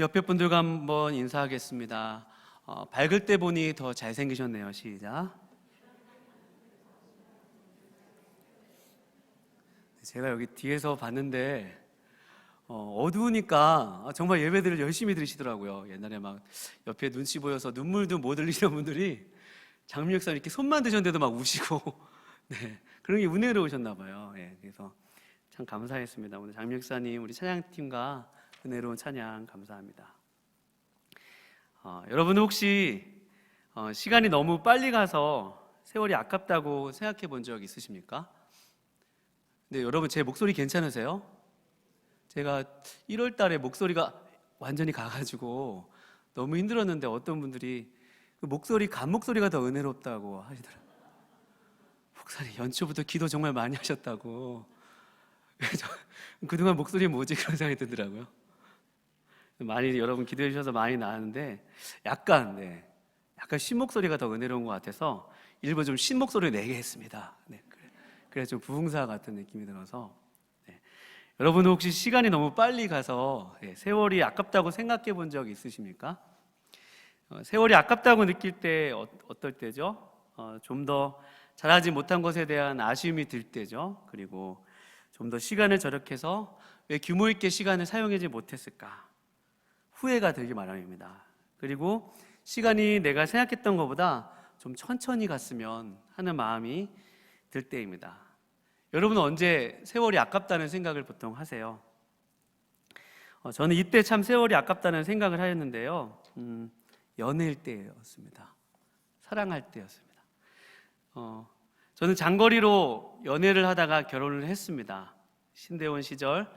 우리 옆에 분들과 한번 인사하겠습니다. 밝을 때 보니 더 잘생기셨네요. 시작. 제가 여기 뒤에서 봤는데 어두우니까 정말 예배들을 열심히 들으시더라고요. 옛날에 막 옆에 눈치 보여서 눈물도 못 흘리시는 분들이 장미역사 이렇게 손만 드셨는데도 막 우시고 네, 그런 게 은혜로우셨나 봐요. 예, 그래서 참 감사했습니다. 오늘 장미역사님 우리 찬양팀과 은혜로운 찬양 감사합니다. 여러분 혹시 시간이 너무 빨리 가서 세월이 아깝다고 생각해 본 적 있으십니까? 근데 여러분 제 목소리 괜찮으세요? 제가 1월 달에 목소리가 완전히 가가지고 너무 힘들었는데 어떤 분들이 그 목소리, 간 목소리가 더 은혜롭다고 하시더라고요. 목사님 연초부터 기도 정말 많이 하셨다고. 그래서 그동안 목소리 뭐지? 그런 생각이 들더라고요. 많이 여러분 기도해 주셔서 많이 나았는데 약간 신목소리가 더 은혜로운 것 같아서 일부 좀 신목소리를 내게 했습니다. 네, 그래 좀 부흥사 같은 느낌이 들어서 여러분 혹시 시간이 너무 빨리 가서 세월이 아깝다고 생각해 본 적 있으십니까? 세월이 아깝다고 느낄 때 어떨 때죠? 좀 더 잘하지 못한 것에 대한 아쉬움이 들 때죠. 그리고 좀 더 시간을 절약해서 왜 규모 있게 시간을 사용하지 못했을까? 후회가 들기 마련입니다. 그리고 시간이 내가 생각했던 것보다 좀 천천히 갔으면 하는 마음이 들 때입니다. 여러분은 언제 세월이 아깝다는 생각을 보통 하세요? 저는 이때 참 세월이 아깝다는 생각을 하였는데요. 연애일 때였습니다. 사랑할 때였습니다. 저는 장거리로 연애를 하다가 결혼을 했습니다. 신대원 시절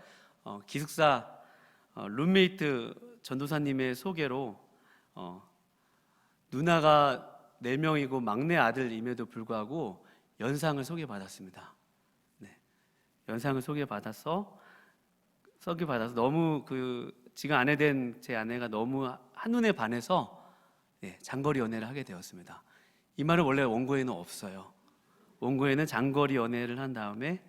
기숙사 룸메이트 전도사님의 소개로 누나가 4명이고 막내 아들임에도 불구하고 연상을 소개받았습니다. 네, 연상을 소개받아서 너무 지금 아내 된 제 아내가 너무 한눈에 반해서 장거리 연애를 하게 되었습니다. 이 말은 원래 원고에는 없어요. 원고에는 장거리 연애를 한 다음에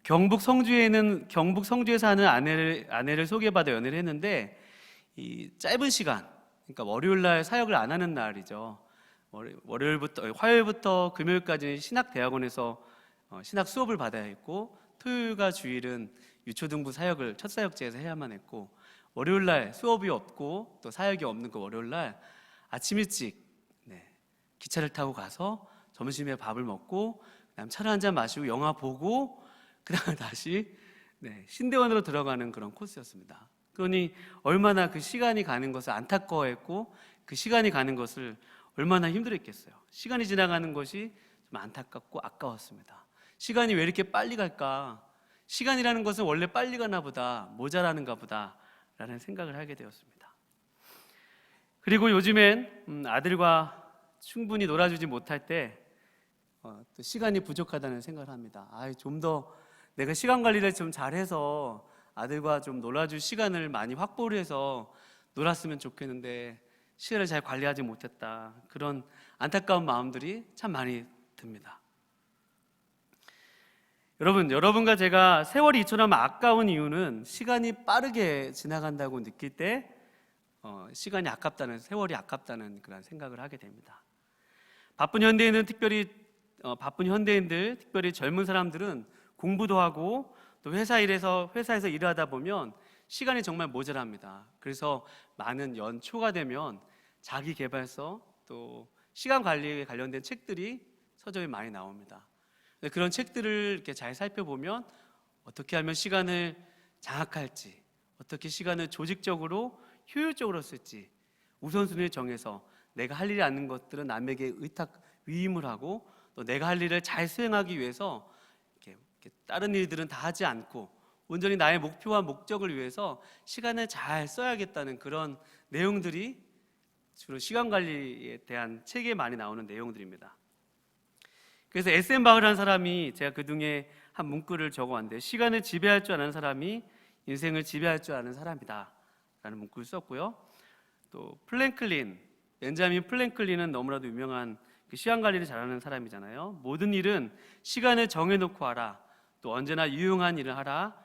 경북 성주에 사는 아내를 소개받아 연애를 했는데 이 짧은 시간, 그러니까 월요일 날 사역을 안 하는 날이죠. 화요일부터 금요일까지 신학대학원에서 신학 수업을 받아야 했고 토요일과 주일은 유초등부 사역을 첫 사역제에서 해야만 했고 월요일 날 수업이 없고 또 사역이 없는 그 월요일 날 아침 일찍 기차를 타고 가서 점심에 밥을 먹고 그다음 차를 한잔 마시고 영화 보고 그다음에 다시 신대원으로 들어가는 그런 코스였습니다. 그러니 얼마나 그 시간이 가는 것을 안타까워했고 그 시간이 가는 것을 얼마나 힘들었겠어요. 시간이 지나가는 것이 좀 안타깝고 아까웠습니다. 시간이 왜 이렇게 빨리 갈까? 시간이라는 것은 원래 빨리 가나 보다, 모자라는가 보다 라는 생각을 하게 되었습니다. 그리고 요즘엔 아들과 충분히 놀아주지 못할 때 또 시간이 부족하다는 생각을 합니다. 좀 더 내가 시간 관리를 좀 잘해서 아들과 좀 놀아줄 시간을 많이 확보를 해서 놀았으면 좋겠는데 시간을 잘 관리하지 못했다. 그런 안타까운 마음들이 참 많이 듭니다. 여러분과 제가 세월이 이처럼 아까운 이유는 시간이 빠르게 지나간다고 느낄 때 세월이 아깝다는 그런 생각을 하게 됩니다. 바쁜 현대인들, 특별히 젊은 사람들은 공부도 하고 또 회사에서 일하다 보면 시간이 정말 모자랍니다. 그래서 많은 연초가 되면 자기 개발서 또 시간 관리에 관련된 책들이 서점에 많이 나옵니다. 그런 책들을 이렇게 잘 살펴보면 어떻게 하면 시간을 장악할지, 어떻게 시간을 조직적으로 효율적으로 쓸지 우선순위를 정해서 내가 할 일이 아닌 것들은 남에게 위임을 하고 또 내가 할 일을 잘 수행하기 위해서 이렇게 다른 일들은 다 하지 않고 온전히 나의 목표와 목적을 위해서 시간을 잘 써야겠다는 그런 내용들이 주로 시간 관리에 대한 책에 많이 나오는 내용들입니다. 그래서 SM 바흐라는 사람이 제가 그중에 한 문구를 적어왔는데 시간을 지배할 줄 아는 사람이 인생을 지배할 줄 아는 사람이다 라는 문구를 썼고요. 또 벤자민 플랭클린은 너무나도 유명한 시간 관리를 잘하는 사람이잖아요. 모든 일은 시간을 정해놓고 하라, 또 언제나 유용한 일을 하라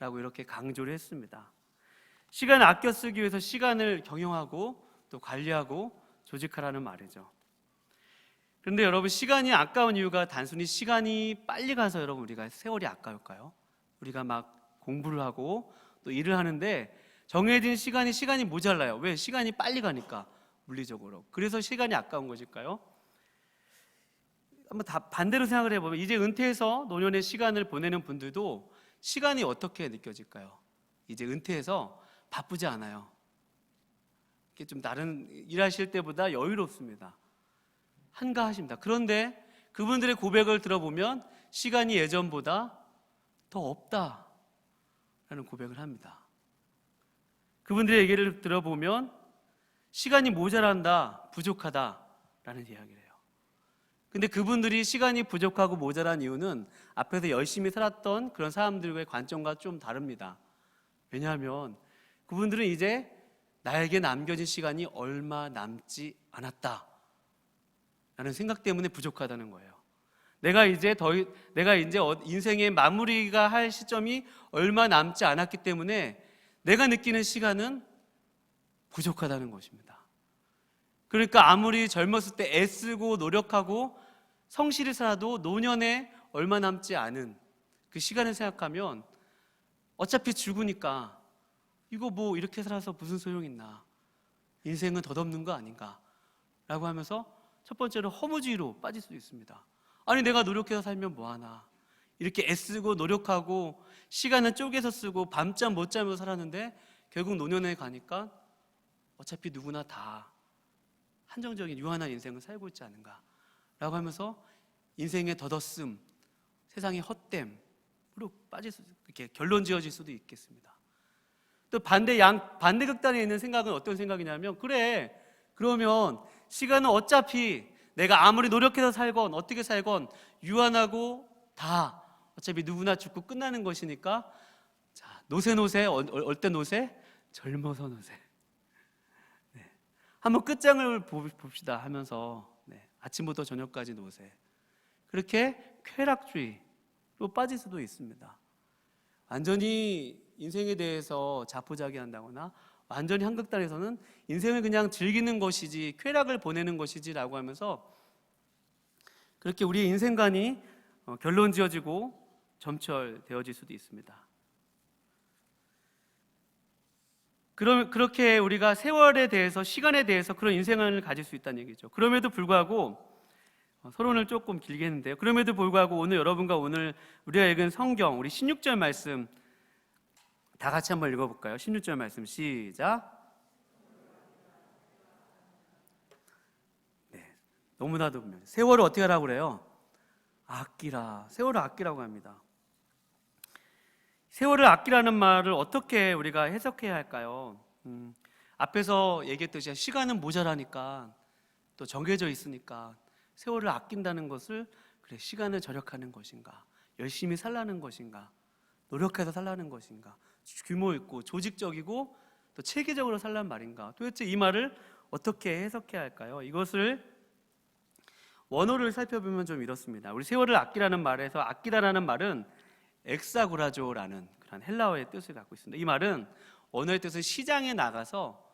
라고 이렇게 강조를 했습니다. 시간을 아껴 쓰기 위해서 시간을 경영하고 또 관리하고 조직하라는 말이죠. 그런데 여러분, 시간이 아까운 이유가 단순히 시간이 빨리 가서 여러분 우리가 세월이 아까울까요? 우리가 막 공부를 하고 또 일을 하는데 정해진 시간이 모자라요. 왜? 시간이 빨리 가니까, 물리적으로. 그래서 시간이 아까운 것일까요? 한번 반대로 생각을 해보면 이제 은퇴해서 노년의 시간을 보내는 분들도 시간이 어떻게 느껴질까요? 이제 은퇴해서 바쁘지 않아요. 이게 좀 다른 일하실 때보다 여유롭습니다. 한가하십니다. 그런데 그분들의 고백을 들어보면 시간이 예전보다 더 없다라는 고백을 합니다. 그분들의 얘기를 들어보면 시간이 모자란다, 부족하다라는 이야기를 해요. 근데 그분들이 시간이 부족하고 모자란 이유는 앞에서 열심히 살았던 그런 사람들과의 관점과 좀 다릅니다. 왜냐하면 그분들은 이제 나에게 남겨진 시간이 얼마 남지 않았다 라는 생각 때문에 부족하다는 거예요. 내가 이제 인생의 마무리가 할 시점이 얼마 남지 않았기 때문에 내가 느끼는 시간은 부족하다는 것입니다. 그러니까 아무리 젊었을 때 애쓰고 노력하고 성실히 살아도 노년에 얼마 남지 않은 그 시간을 생각하면 어차피 죽으니까 이거 뭐 이렇게 살아서 무슨 소용 있나, 인생은 덧없는 거 아닌가 라고 하면서 첫 번째로 허무주의로 빠질 수도 있습니다. 아니, 내가 노력해서 살면 뭐하나, 이렇게 애쓰고 노력하고 시간은 쪼개서 쓰고 밤잠 못 자면서 살았는데 결국 노년에 가니까 어차피 누구나 다 한정적인 유한한 인생을 살고 있지 않은가 라고 하면서 인생의 덧없음, 세상의 헛됨으로 이렇게 결론 지어질 수도 있겠습니다. 또 반대극단에 있는 생각은 어떤 생각이냐면, 그래, 그러면 시간은 어차피 내가 아무리 노력해서 살건 어떻게 살건 유한하고 다 어차피 누구나 죽고 끝나는 것이니까, 자, 노세 얼때 노세, 젊어서 노세. 네. 한번 끝장을 봅시다 하면서 아침부터 저녁까지 노세. 그렇게 쾌락주의로 빠질 수도 있습니다. 완전히 인생에 대해서 자포자기한다거나 완전히 한극단에서는 인생을 그냥 즐기는 것이지, 쾌락을 보내는 것이지라고 하면서 그렇게 우리의 인생관이 결론 지어지고 점철되어질 수도 있습니다. 그렇게 우리가 세월에 대해서, 시간에 대해서 그런 인생을 가질 수 있다는 얘기죠. 그럼에도 불구하고 서론을 조금 길게 했는데요. 그럼에도 불구하고 오늘 여러분과 오늘 우리가 읽은 성경, 우리 16절 말씀 다 같이 한번 읽어볼까요? 16절 말씀 시작. 네, 너무나도 분명해요. 세월을 어떻게 하라고 그래요? 아끼라. 세월을 아끼라고 합니다. 세월을 아끼라는 말을 어떻게 우리가 해석해야 할까요? 앞에서 얘기했듯이 시간은 모자라니까, 또 정해져 있으니까 세월을 아낀다는 것을, 그래, 시간을 절약하는 것인가, 열심히 살라는 것인가, 노력해서 살라는 것인가, 규모 있고 조직적이고 또 체계적으로 살라는 말인가, 도대체 이 말을 어떻게 해석해야 할까요? 이것을 원어를 살펴보면 좀 이렇습니다. 우리 세월을 아끼라는 말에서 아끼다라는 말은 엑사고라조라는 그런 헬라어의 뜻을 갖고 있습니다. 이 말은 언어의 뜻은 시장에 나가서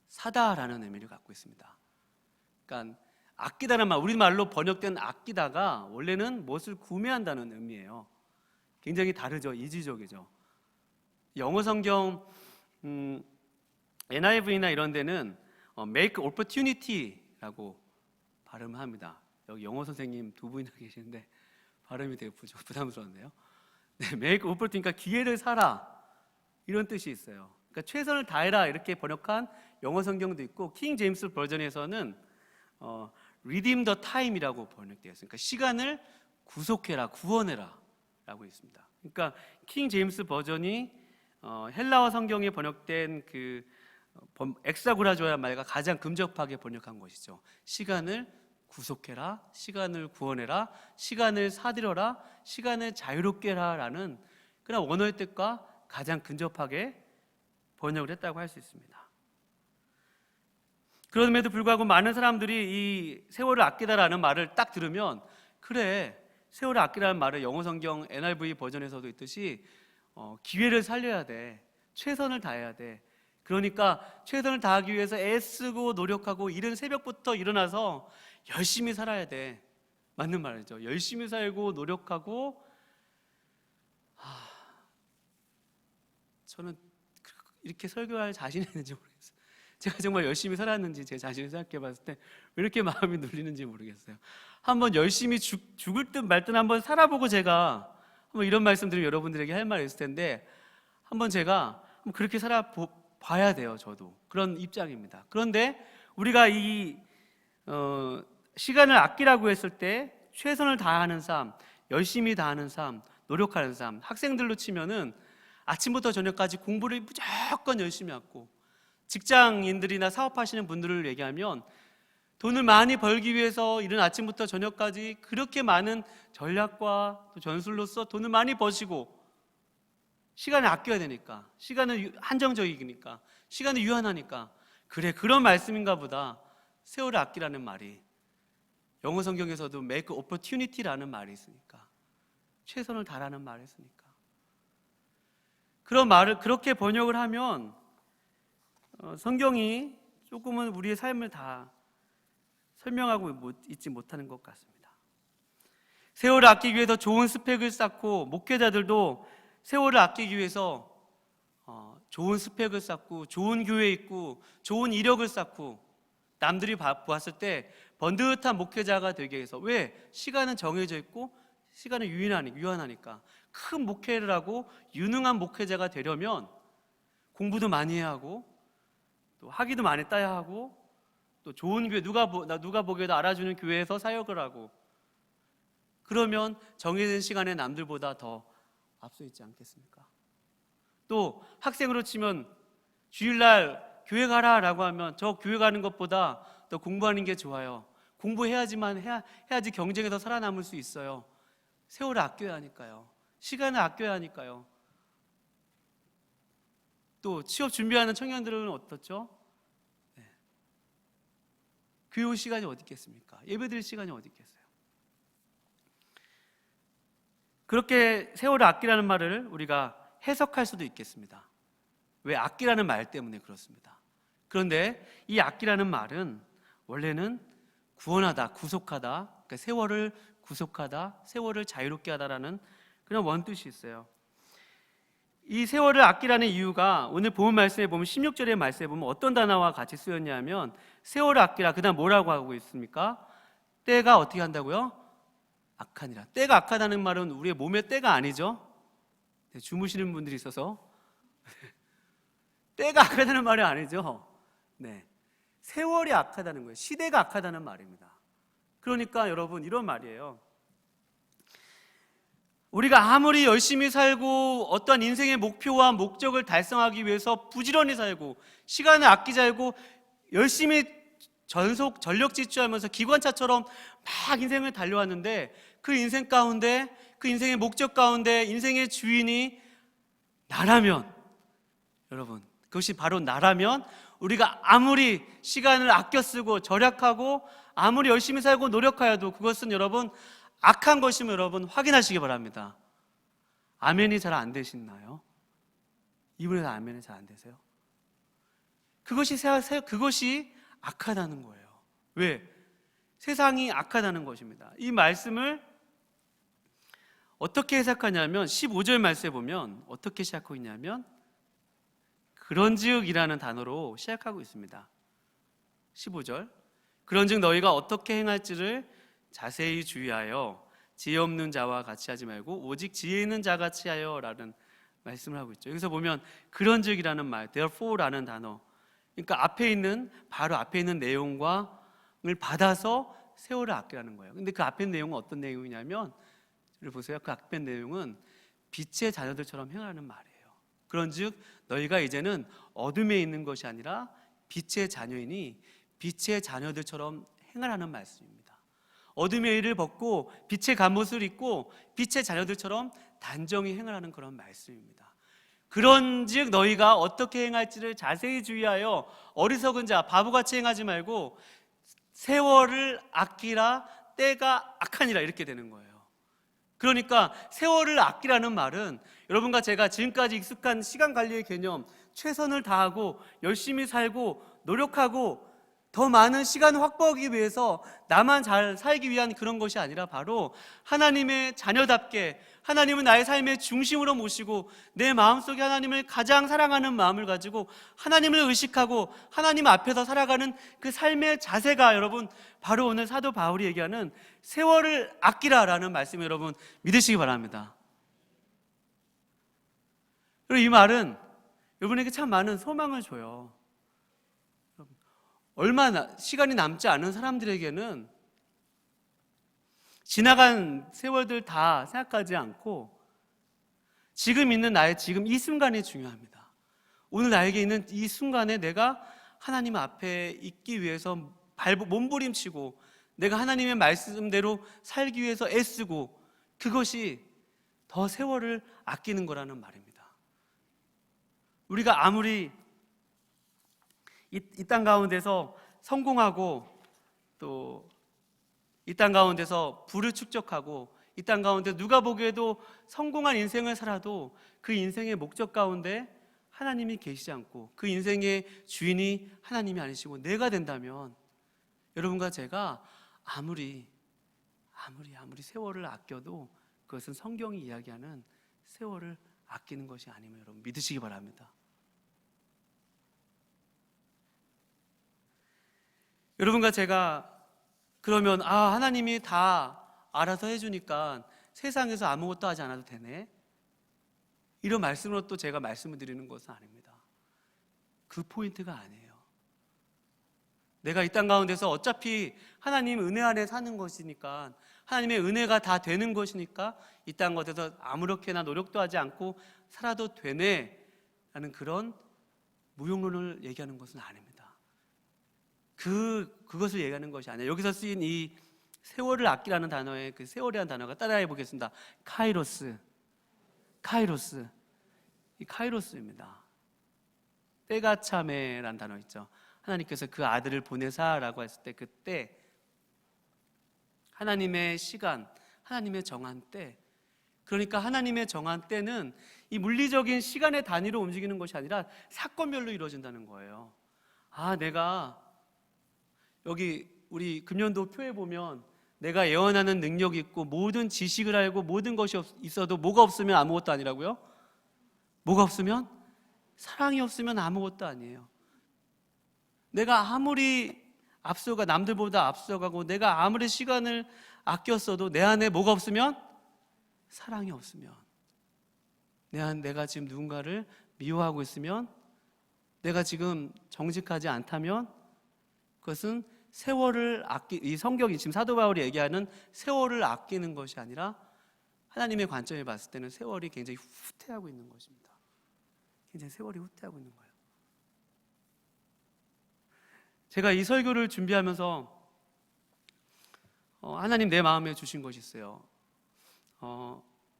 사다라는 의미를 갖고 있습니다. 그러니까 아끼다는 말, 우리말로 번역된 아끼다가 원래는 무엇을 구매한다는 의미예요. 굉장히 다르죠. 이지적이죠. 영어 성경 NIV나 이런 데는 make opportunity라고 발음을 합니다. 여기 영어 선생님 두 분이나 계시는데 발음이 되게 부담스러운데요. 네, make opportunity, 그러니까 기회를 사라, 이런 뜻이 있어요. 그러니까 최선을 다해라 이렇게 번역한 영어 성경도 있고, 킹 제임스 버전에서는 redeem the time이라고 번역되어 있습니다. 그러니까 시간을 구속해라, 구원해라 라고 있습니다. 그러니까 킹 제임스 버전이 헬라어 성경에 번역된 그 엑사고라조의 말과 가장 근접하게 번역한 것이죠. 시간을 구속해라, 시간을 구원해라, 시간을 사들여라, 시간을 자유롭게 해라라는 그런 원어의 뜻과 가장 근접하게 번역을 했다고 할 수 있습니다. 그럼에도 불구하고 많은 사람들이 이 세월을 아끼다라는 말을 딱 들으면, 그래, 세월을 아끼라는 말을 영어 성경 NIV 버전에서도 있듯이 기회를 살려야 돼, 최선을 다해야 돼, 그러니까 최선을 다하기 위해서 애쓰고 노력하고 이른 새벽부터 일어나서 열심히 살아야 돼. 맞는 말이죠. 열심히 살고 노력하고. 저는 이렇게 설교할 자신이 있는지 모르겠어요. 제가 정말 열심히 살았는지 제 자신을 생각해 봤을 때 왜 이렇게 마음이 눌리는지 모르겠어요. 한번 열심히 죽을 듯 말 듯 한번 살아보고 제가 한번 이런 말씀들을 여러분들에게 할 말이 있을 텐데, 한번 제가 그렇게 살아봐야 돼요. 저도 그런 입장입니다. 그런데 우리가 이 시간을 아끼라고 했을 때 최선을 다하는 삶, 열심히 다하는 삶, 노력하는 삶, 학생들로 치면은 아침부터 저녁까지 공부를 무조건 열심히 하고, 직장인들이나 사업하시는 분들을 얘기하면 돈을 많이 벌기 위해서 이른 아침부터 저녁까지 그렇게 많은 전략과 또 전술로서 돈을 많이 버시고, 시간을 아껴야 되니까, 시간은 한정적이니까, 시간은 유한하니까, 그래 그런 말씀인가 보다. 세월을 아끼라는 말이 영어 성경에서도 make opportunity라는 말이 있으니까, 최선을 다하라는 말이 있으니까, 그런 말을 그렇게 번역을 하면 성경이 조금은 우리의 삶을 다 설명하고 있지 못하는 것 같습니다. 세월을 아끼기 위해서 좋은 스펙을 쌓고, 목회자들도 세월을 아끼기 위해서 좋은 스펙을 쌓고 좋은 교회에 있고 좋은 이력을 쌓고 남들이 보았을 때 번듯한 목회자가 되기 위해서, 왜? 시간은 정해져 있고 시간은 유한하니까. 큰 목회를 하고 유능한 목회자가 되려면 공부도 많이 해야 하고 또 학위도 많이 따야 하고 또 좋은 교회, 누가 보기에도 알아주는 교회에서 사역을 하고, 그러면 정해진 시간에 남들보다 더 앞서 있지 않겠습니까? 또 학생으로 치면 주일날 교회 가라라고 하면 저 교회 가는 것보다 더 공부하는 게 좋아요. 해야지 경쟁에서 살아남을 수 있어요. 세월을 아껴야 하니까요. 시간을 아껴야 하니까요. 또 취업 준비하는 청년들은 어떻죠? 교회 올 시간이 어디 있겠습니까? 예배 드릴 시간이 어디 있겠어요? 그렇게 세월을 아끼라는 말을 우리가 해석할 수도 있겠습니다. 왜? 아끼라는 말 때문에 그렇습니다. 그런데 이 아끼라는 말은 원래는 구원하다, 구속하다, 그러니까 세월을 구속하다, 세월을 자유롭게 하다라는 그런 원뜻이 있어요. 이 세월을 아끼라는 이유가 오늘 본 말씀에 보면 16절의 말씀에 보면 어떤 단어와 같이 쓰였냐면, 세월을 아끼라, 그 다음 뭐라고 하고 있습니까? 때가 어떻게 한다고요? 악하니라. 때가 악하다는 말은 우리의 몸의 때가 아니죠. 주무시는 분들이 있어서 때가 악하다는 말이 아니죠. 세월이 악하다는 거예요. 시대가 악하다는 말입니다. 그러니까 여러분, 이런 말이에요. 우리가 아무리 열심히 살고 어떤 인생의 목표와 목적을 달성하기 위해서 부지런히 살고 시간을 아끼지 않고 열심히 전력 질주하면서 기관차처럼 막 인생을 달려왔는데, 그 인생 가운데, 그 인생의 목적 가운데 인생의 주인이 나라면, 여러분, 그것이 바로 나라면, 우리가 아무리 시간을 아껴 쓰고 절약하고 아무리 열심히 살고 노력하여도 그것은 여러분 악한 것이면 여러분 확인하시기 바랍니다. 아멘이 잘 안 되시나요? 이분에서 아멘이 잘 안 되세요? 그것이 악하다는 거예요. 왜? 세상이 악하다는 것입니다. 이 말씀을 어떻게 해석하냐면 15절 말씀에 보면 어떻게 시작하고 있냐면 그런즉 이라는 단어로 시작하고 있습니다. 15절, 그런즉 너희가 어떻게 행할지를 자세히 주의하여 지혜 없는 자와 같이 하지 말고 오직 지혜 있는 자 같이 하여 라는 말씀을 하고 있죠. 여기서 보면 그런즉이라는 말, therefore라는 단어, 그러니까 바로 앞에 있는 내용을 받아서 세월을 아끼라는 거예요. 근데 그 앞에 내용은 어떤 내용이냐면, 보세요. 그 앞에 내용은 빛의 자녀들처럼 행하라는 말이에요. 그런즉 너희가 이제는 어둠에 있는 것이 아니라 빛의 자녀이니 빛의 자녀들처럼 행하라는 말씀입니다. 어둠의 일을 벗고 빛의 갑옷을 입고 빛의 자녀들처럼 단정히 행하라는 그런 말씀입니다. 그런즉 너희가 어떻게 행할지를 자세히 주의하여 어리석은 자, 바보같이 행하지 말고 세월을 아끼라, 때가 악하니라, 이렇게 되는 거예요. 그러니까 세월을 아끼라는 말은 여러분과 제가 지금까지 익숙한 시간 관리의 개념, 최선을 다하고 열심히 살고 노력하고 더 많은 시간을 확보하기 위해서 나만 잘 살기 위한 그런 것이 아니라 바로 하나님의 자녀답게 하나님은 나의 삶의 중심으로 모시고 내 마음속에 하나님을 가장 사랑하는 마음을 가지고 하나님을 의식하고 하나님 앞에서 살아가는 그 삶의 자세가 여러분 바로 오늘 사도 바울이 얘기하는 세월을 아끼라라는 말씀 여러분 믿으시기 바랍니다. 그리고 이 말은 여러분에게 참 많은 소망을 줘요. 얼마나 시간이 남지 않은 사람들에게는 지나간 세월들 다 생각하지 않고 지금 있는 나의 지금 이 순간이 중요합니다. 오늘 나에게 있는 이 순간에 내가 하나님 앞에 있기 위해서 몸부림치고 내가 하나님의 말씀대로 살기 위해서 애쓰고 그것이 더 세월을 아끼는 거라는 말입니다. 우리가 아무리 이 땅 가운데서 성공하고 또 이 땅 가운데서 부를 축적하고 이 땅 가운데 누가 보기에도 성공한 인생을 살아도 그 인생의 목적 가운데 하나님이 계시지 않고 그 인생의 주인이 하나님이 아니시고 내가 된다면 여러분과 제가 아무리 세월을 아껴도 그것은 성경이 이야기하는 세월을 아끼는 것이 아님을 여러분 믿으시기 바랍니다. 여러분과 제가 그러면 하나님이 다 알아서 해주니까 세상에서 아무것도 하지 않아도 되네 이런 말씀으로 또 제가 말씀을 드리는 것은 아닙니다. 그 포인트가 아니에요. 내가 이 땅 가운데서 어차피 하나님 은혜 안에 사는 것이니까 하나님의 은혜가 다 되는 것이니까 이 땅 가운데서 아무렇게나 노력도 하지 않고 살아도 되네 라는 그런 무용론을 얘기하는 것은 아닙니다. 그것을 얘기하는 것이 아니에요. 여기서 쓰인 이 세월을 아끼라는 단어의 그 세월이라는 단어가 따라해 보겠습니다. 카이로스. 이 카이로스입니다. 때가 참에라는 단어 있죠. 하나님께서 그 아들을 보내사라고 했을 때 그때 하나님의 시간, 하나님의 정한 때 그러니까 하나님의 정한 때는 이 물리적인 시간의 단위로 움직이는 것이 아니라 사건별로 이루어진다는 거예요. 내가 여기 우리 금년도 표에 보면 내가 예언하는 능력이 있고 모든 지식을 알고 모든 것이 있어도 뭐가 없으면 아무것도 아니라고요? 뭐가 없으면? 사랑이 없으면 아무것도 아니에요. 내가 아무리 남들보다 앞서가고 내가 아무리 시간을 아꼈어도 내 안에 뭐가 없으면? 사랑이 없으면 내가 지금 누군가를 미워하고 있으면 내가 지금 정직하지 않다면 그것은 이 성경이 지금 사도 바울이 얘기하는 세월을 아끼는 것이 아니라 하나님의 관점에 봤을 때는 세월이 굉장히 후퇴하고 있는 것입니다. 굉장히 세월이 후퇴하고 있는 거예요. 제가 이 설교를 준비하면서 하나님 내 마음에 주신 것이 있어요.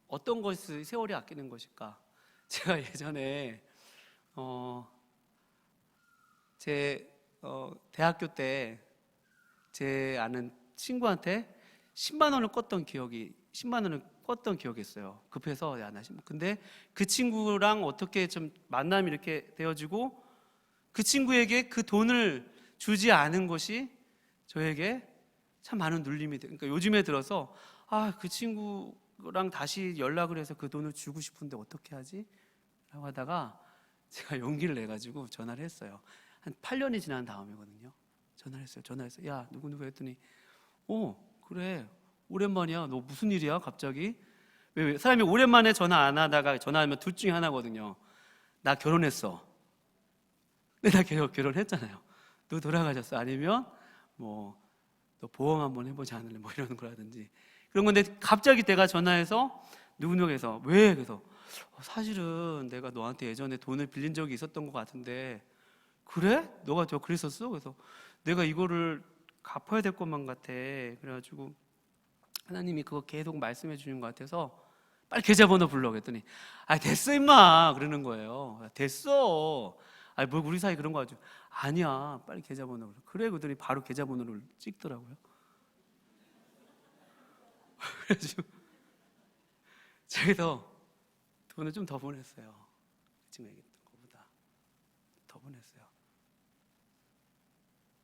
어떤 것을 세월이 아끼는 것일까? 제가 예전에 제 대학교 때 제 아는 친구한테 10만 원을 껐던 기억이 있어요. 급해서 근데 그 친구랑 어떻게 좀 만남이 이렇게 되어지고 그 친구에게 그 돈을 주지 않은 것이 저에게 참 많은 눌림이 돼요. 그러니까 요즘에 들어서 그 친구랑 다시 연락을 해서 그 돈을 주고 싶은데 어떻게 하지? 라고 하다가 제가 용기를 내가지고 전화를 했어요. 한 8년이 지난 다음이거든요. 전화를 했어요. 야, 누구 했더니 그래, 오랜만이야. 너 무슨 일이야 갑자기? 왜 사람이 오랜만에 전화 안 하다가 전화하면 둘 중에 하나거든요. 나 결혼했어. 근데 나 결혼했잖아요. 너 돌아가셨어. 아니면 너 보험 한번 해보지 않을래? 이러는 거라든지 그런 건데 갑자기 내가 전화해서 누구누구해서 왜? 그래서 사실은 내가 너한테 예전에 돈을 빌린 적이 있었던 것 같은데 그래? 너가 그랬었어? 그래서 내가 이거를 갚아야 될 것만 같아. 그래가지고 하나님이 그거 계속 말씀해 주는 것 같아서 빨리 계좌번호 불러 그랬더니 됐어 임마 그러는 거예요. 됐어. 뭐 우리 사이 그런 거 가지고 아니야 빨리 계좌번호 그래 그러더니 바로 계좌번호를 찍더라고요. 그래가지고 저기서 돈을 좀 더 보냈어요. 그 친구 얘기했던 것보다. 보냈어요.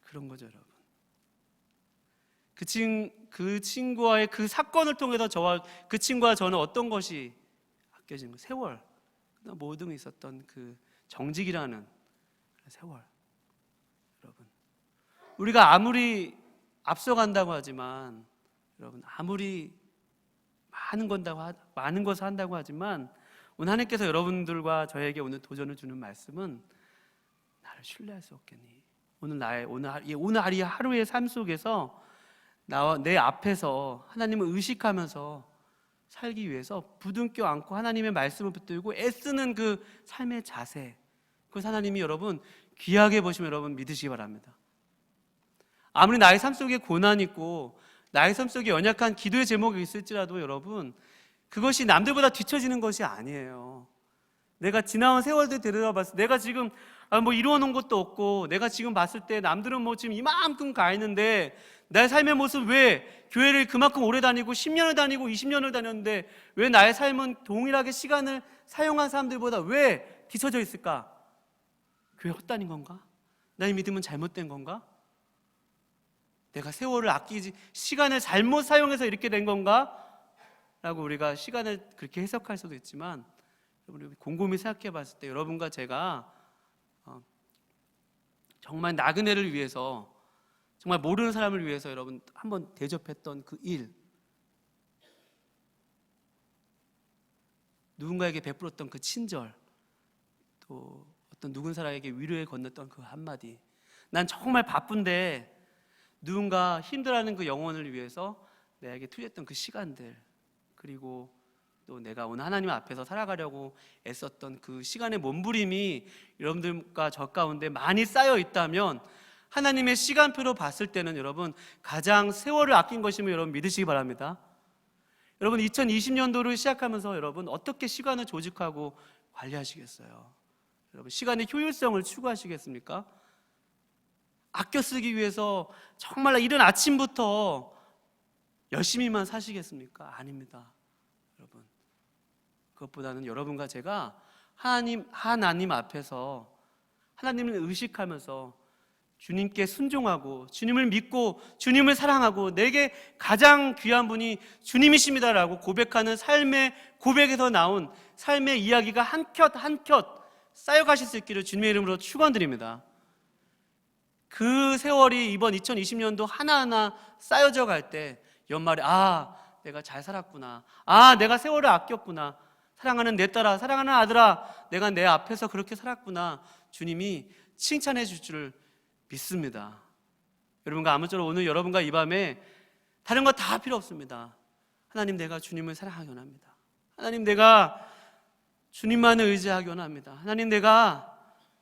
그런 거죠, 여러분. 그 친구와의 그 사건을 통해서 저와 그 친구와 저는 어떤 것이 아껴진 거? 세월. 모든 있었던 그 정직이라는 세월. 여러분, 우리가 아무리 앞서간다고 하지만, 여러분, 아무리 많은 것을 한다고 하지만, 오늘 하나님께서 여러분들과 저에게 오늘 도전을 주는 말씀은, 나를 신뢰할 수 없겠니? 오늘 이 하루의 삶 속에서 내 앞에서 하나님을 의식하면서 살기 위해서 부둥켜 안고 하나님의 말씀을 붙들고 애쓰는 그 삶의 자세, 그것을 하나님이 여러분 귀하게 보시면 여러분 믿으시기 바랍니다. 아무리 나의 삶 속에 고난이 있고 나의 삶 속에 연약한 기도의 제목이 있을지라도 여러분, 그것이 남들보다 뒤처지는 것이 아니에요. 내가 지나온 세월들 되돌아봤을 때 내가 지금 뭐 이루어놓은 것도 없고, 내가 지금 봤을 때 남들은 뭐 지금 이만큼 가 있는데 나의 삶의 모습, 왜 교회를 그만큼 오래 다니고 10년을 다니고 20년을 다녔는데 왜 나의 삶은 동일하게 시간을 사용한 사람들보다 왜 뒤처져 있을까? 교회 헛다닌 건가? 나의 믿음은 잘못된 건가? 내가 세월을 아끼지, 시간을 잘못 사용해서 이렇게 된 건가? 라고 우리가 시간을 그렇게 해석할 수도 있지만, 여러분 곰곰이 생각해 봤을 때 여러분과 제가 정말 나그네를 위해서, 정말 모르는 사람을 위해서 여러분 한번 대접했던 그 일, 누군가에게 베풀었던 그 친절, 또 어떤 누군가에게 위로에 건넸던 그 한마디, 난 정말 바쁜데 누군가 힘들어하는 그 영혼을 위해서 내게 투자했던 그 시간들, 그리고 또 내가 오늘 하나님 앞에서 살아가려고 애썼던 그 시간의 몸부림이 여러분들과 저 가운데 많이 쌓여 있다면, 하나님의 시간표로 봤을 때는 여러분 가장 세월을 아낀 것임을 여러분 믿으시기 바랍니다. 여러분 2020년도를 시작하면서 여러분 어떻게 시간을 조직하고 관리하시겠어요? 여러분 시간의 효율성을 추구하시겠습니까? 아껴 쓰기 위해서 정말 이른 아침부터 열심히만 사시겠습니까? 아닙니다. 여러분, 그것보다는 여러분과 제가 하나님 앞에서 하나님을 의식하면서 주님께 순종하고 주님을 믿고 주님을 사랑하고 내게 가장 귀한 분이 주님이십니다라고 고백하는 삶의 고백에서 나온 삶의 이야기가 한 컷 한 컷 쌓여가실 수 있기를 주님의 이름으로 축원드립니다. 그 세월이 이번 2020년도 하나하나 쌓여져 갈 때 연말에 내가 잘 살았구나, 내가 세월을 아꼈구나, 사랑하는 내 딸아, 사랑하는 아들아, 내가 내 앞에서 그렇게 살았구나, 주님이 칭찬해 줄 줄 믿습니다. 여러분과 아무쪼록 오늘 여러분과 이 밤에 다른 거 다 필요 없습니다. 하나님, 내가 주님을 사랑하기 원합니다. 하나님, 내가 주님만을 의지하기 원합니다. 하나님, 내가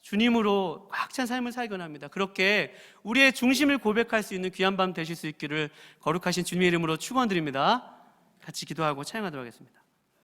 주님으로 꽉 찬 삶을 살기 원합니다. 그렇게 우리의 중심을 고백할 수 있는 귀한 밤 되실 수 있기를 거룩하신 주님의 이름으로 축원드립니다. 같이 기도하고 찬양하도록 하겠습니다.